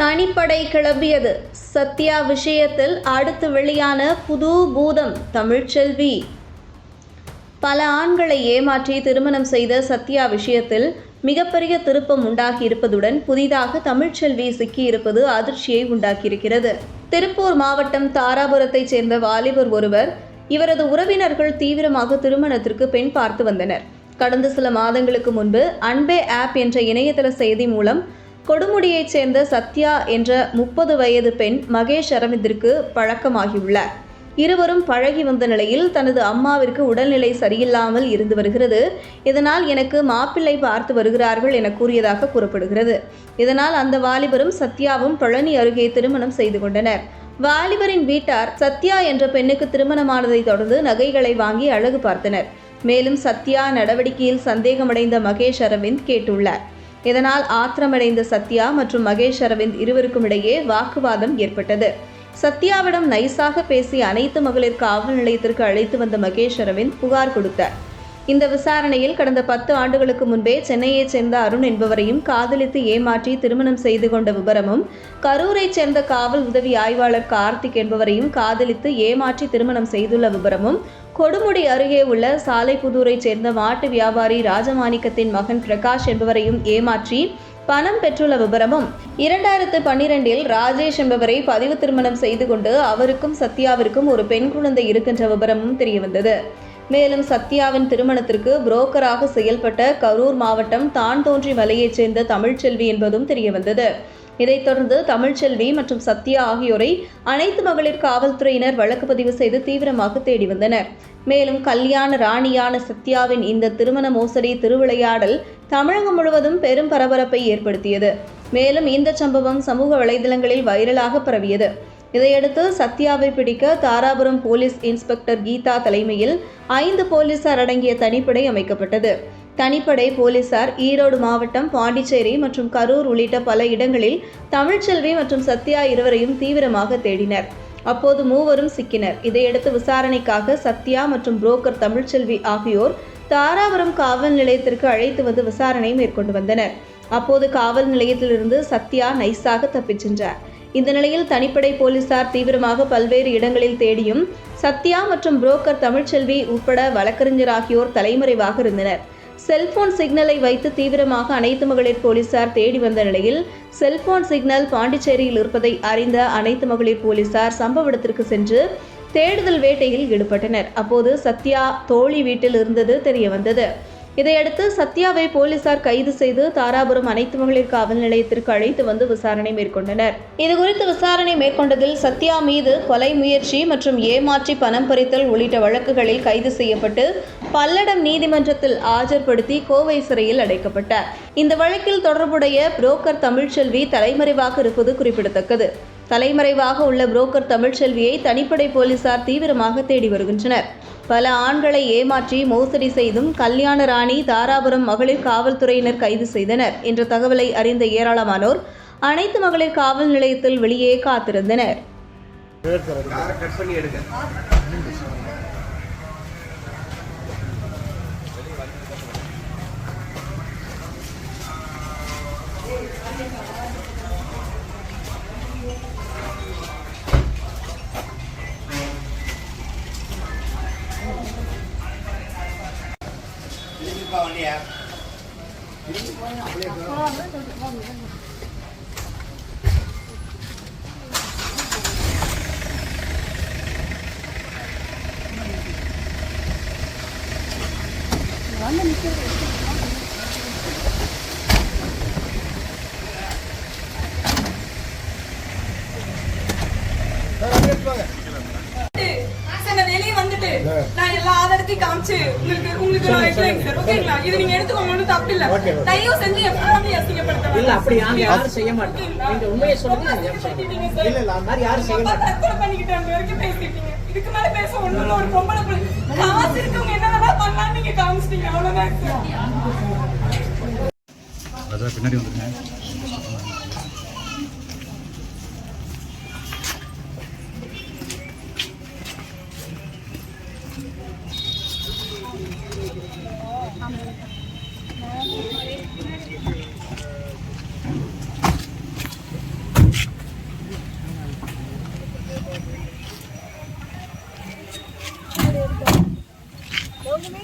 தனிப்படை கிளம்பியது. சத்யா விஷயத்தில் அடுத்து வெளியான புது பூதம் தமிழ்ச்செல்வி. பல ஆண்களை ஏமாற்றி திருமணம் செய்த சத்யா விஷயத்தில் மிகப்பெரிய திருப்பம் உண்டாகி இருப்பதுடன் புதிதாக தமிழ்ச்செல்வி சிக்கியிருப்பது அதிர்ச்சியை உண்டாக்கியிருக்கிறது. திருப்பூர் மாவட்டம் தாராபுரத்தைச் சேர்ந்த வாலிபர் ஒருவர் இவரது உறவினர்கள் தீவிரமாக திருமணத்திற்கு பெண் பார்த்து வந்தனர். கடந்த சில மாதங்களுக்கு முன்பு அன்பே ஆப் என்ற இணையதள செய்தி மூலம் கொடுமுடியைச் சேர்ந்த சத்யா என்ற 30 வயது பெண் மகேஷ் அரவிந்திற்கு பழக்கமாகியுள்ளார். இருவரும் பழகி வந்த நிலையில் தனது அம்மாவிற்கு உடல்நிலை சரியில்லாமல் இருந்து வருகிறது. இதனால் எனக்கு மாப்பிள்ளை பார்த்து வருகிறார்கள் என கூறியதாக கூறப்படுகிறது. இதனால் அந்த வாலிபரும் சத்யாவும் பழனி அருகே திருமணம் செய்து கொண்டனர். வாலிபரின் வீட்டார் சத்யா என்ற பெண்ணுக்கு திருமணமானதை தொடர்ந்து நகைகளை வாங்கி அழகு பார்த்தனர். மேலும் சத்யா நடவடிக்கையில் சந்தேகமடைந்த மகேஷ் அரவிந்த் கேட்டுள்ளார். இதனால் ஆத்திரமடைந்த சத்யா மற்றும் மகேஷ் அரவிந்த் இருவருக்கும் இடையே வாக்குவாதம் ஏற்பட்டது. சத்யாவிடம் நைசாக பேசி அனைத்து மகளிர் காவல் நிலையத்திற்கு அழைத்து வந்த மகேஷ் அரவிந்த் புகார் கொடுத்தார். இந்த விசாரணையில் கடந்த 10 ஆண்டுகளுக்கு முன்பே சென்னையைச் சேர்ந்த அருண் என்பவரையும் காதலித்து ஏமாற்றி திருமணம் செய்து கொண்ட விபரமும், கரூரைச் சேர்ந்த காவல் உதவி ஆய்வாளர் கார்த்திக் என்பவரையும் காதலித்து ஏமாற்றி திருமணம் செய்துள்ள விபரமும், கொடுமுடி அருகே உள்ள சாலைப்புதூரைச் சேர்ந்த மாட்டு வியாபாரி ராஜமாணிக்கத்தின் மகன் பிரகாஷ் என்பவரையும் ஏமாற்றி பணம் பெற்றுள்ள விபரமும், 2012இல் ராஜேஷ் என்பவரை பதிவு திருமணம் செய்து கொண்டு அவருக்கும் சத்யாவிற்கும் ஒரு பெண் குழந்தை இருக்கின்ற விபரமும் தெரியவந்தது. மேலும் சத்யாவின் திருமணத்திற்கு புரோக்கராக செயல்பட்ட கரூர் மாவட்டம் தான்தோன்றி மலையைச் சேர்ந்த தமிழ்ச்செல்வி என்பதும் தெரியவந்தது. இதைத் தொடர்ந்து தமிழ்ச்செல்வி மற்றும் சத்யா ஆகியோரை அனைத்து மகளிர் காவல்துறையினர் வழக்கு பதிவு செய்து தீவிரமாக தேடி வந்தனர். மேலும் கல்யாண ராணியான சத்யாவின் இந்த திருமண மோசடி திருவிளையாடல் தமிழகம் முழுவதும் பெரும் பரபரப்பை ஏற்படுத்தியது. மேலும் இந்த சம்பவம் சமூக வலைதளங்களில் வைரலாக பரவியது. இதையடுத்து சத்யாவை பிடிக்க தாராபுரம் போலீஸ் இன்ஸ்பெக்டர் கீதா தலைமையில் 5 போலீசார் அடங்கிய தனிப்படை அமைக்கப்பட்டது. தனிப்படை போலீசார் ஈரோடு மாவட்டம், பாண்டிச்சேரி மற்றும் கரூர் உள்ளிட்ட பல இடங்களில் தமிழ்ச்செல்வி மற்றும் சத்யா இருவரையும் தீவிரமாக தேடினர். அப்போது மூவரும் சிக்கினர். இதையடுத்து விசாரணைக்காக சத்யா மற்றும் புரோக்கர் தமிழ்ச்செல்வி ஆகியோர் தாராபுரம் காவல் நிலையத்திற்கு அழைத்து வந்து விசாரணை மேற்கொண்டு வந்தனர். அப்போது காவல் நிலையத்திலிருந்து சத்யா நைஸாக தப்பிச் சென்றார். இந்த நிலையில் தனிப்படை போலீசார் தீவிரமாக பல்வேறு இடங்களில் தேடியும் சத்யா மற்றும் புரோக்கர் தமிழ்ச்செல்வி உட்பட வழக்கறிஞர் ஆகியோர் தலைமறைவாக இருந்தனர். செல்போன் சிக்னலை வைத்து தீவிரமாக அனைத்து மகளிர் போலீசார் தேடி வந்த நிலையில் செல்போன் சிக்னல் பாண்டிச்சேரியில் இருப்பதை அறிந்த அனைத்து மகளிர் போலீசார் சம்பவ இடத்திற்கு சென்று தேடுதல் வேட்டையில் ஈடுபட்டனர். அப்போது சத்யா தோழி வீட்டில் இருந்தது தெரிய வந்தது. இதையடுத்து சத்யாவை போலீசார் கைது செய்து தாராபுரம் அனைத்து மகளிர் காவல் நிலையத்திற்கு அழைத்து வந்து விசாரணை மேற்கொண்டனர். இதுகுறித்து விசாரணை மேற்கொண்டதில் சத்யா மீது கொலை முயற்சி மற்றும் ஏமாற்றி பணம் பறித்தல் உள்ளிட்ட வழக்குகளில் கைது செய்யப்பட்டு பல்லடம் நீதிமன்றத்தில் ஆஜர்படுத்தி கோவை சிறையில் அடைக்கப்பட்டார். இந்த வழக்கில் தொடர்புடைய புரோக்கர் தமிழ்ச்செல்வி தலைமறைவாக இருப்பது குறிப்பிடத்தக்கது. தலைமறைவாக உள்ள புரோக்கர் தமிழ்ச்செல்வியை தனிப்படை போலீசார் தீவிரமாக தேடி வருகின்றனர். பல ஆண்களை ஏமாற்றி மோசடி செய்தும் கல்யாண ராணி தாராபுரம் மகளிர் காவல்துறையினர் கைது செய்தனர் என்ற தகவலை அறிந்த ஏராளமானோர் அனைத்து மகளிர் காவல் நிலையத்தில் வெளியே காத்திருந்தனர். வெளியே வந்துட்டு நான் எல்லா ஆதாரத்தையும் காமிச்சு உங்களுக்கு நான் எக்ஸ்பிளைன் சார். ஓகேங்களா? இது நீங்க எடுத்துக்கோங்க, ஒன்றும் தப்பு இல்ல. தயவு செஞ்சு எப்பவுமே அசிங்கப்படுத்த இல்ல. அப்படி யாரும் செய்ய மாட்டோம். நீங்க உண்மையை சொல்லுங்க. இல்ல இல்ல அந்த மாதிரி யாரும் செய்ய மாட்டோம். தற்கொலை பண்ணிக்கிட்டு அந்த வரைக்கும் பேசிட்டீங்க. இதுக்கு மேல பேச ஒண்ணும் இல்ல. ஒரு பொம்பளை பிள்ளை காசு இருக்கவங்க என்ன வேணா பண்ணலாம், நீங்க காமிச்சிட்டீங்க. அவ்வளவுதான் சார். பின்னாடி வந்துருங்க. ஒண்ணுமே